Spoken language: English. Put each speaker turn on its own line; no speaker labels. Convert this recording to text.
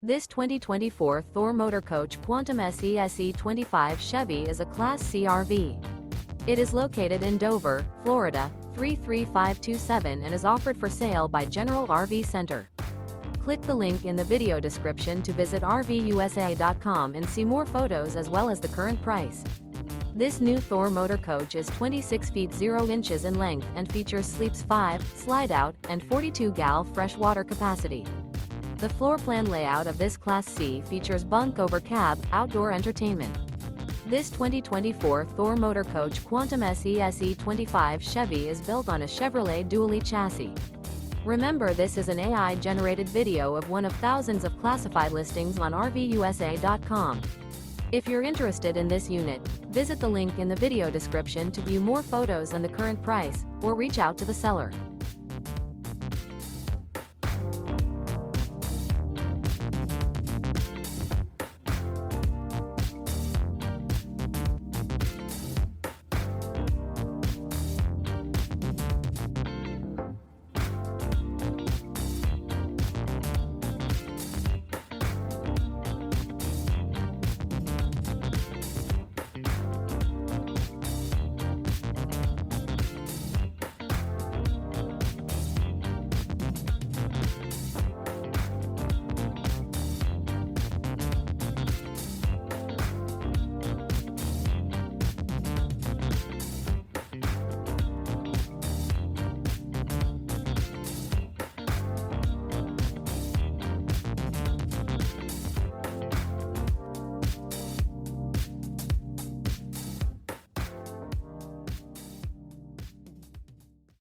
This 2024 Thor Motor Coach Quantum SE SE25 Chevy is a Class C RV. It is located in Dover, Florida, 33527 and is offered for sale by General RV Center. Click the link in the video description to visit RVUSA.com and see more photos as well as the current price. This new Thor Motor Coach is 26 feet 0 inches in length and features sleeps 5, Slideout, and 42 gal fresh water capacity. The floor plan layout of this Class C features Bunk Over Cab, outdoor entertainment. This 2024 Thor Motor Coach Quantum SE SE25 Chevy is built on a Chevrolet dually chassis. Remember, this is an AI-generated video of one of thousands of classified listings on RVUSA.com. If you're interested in this unit, visit the link in the video description to view more photos and the current price, or reach out to the seller.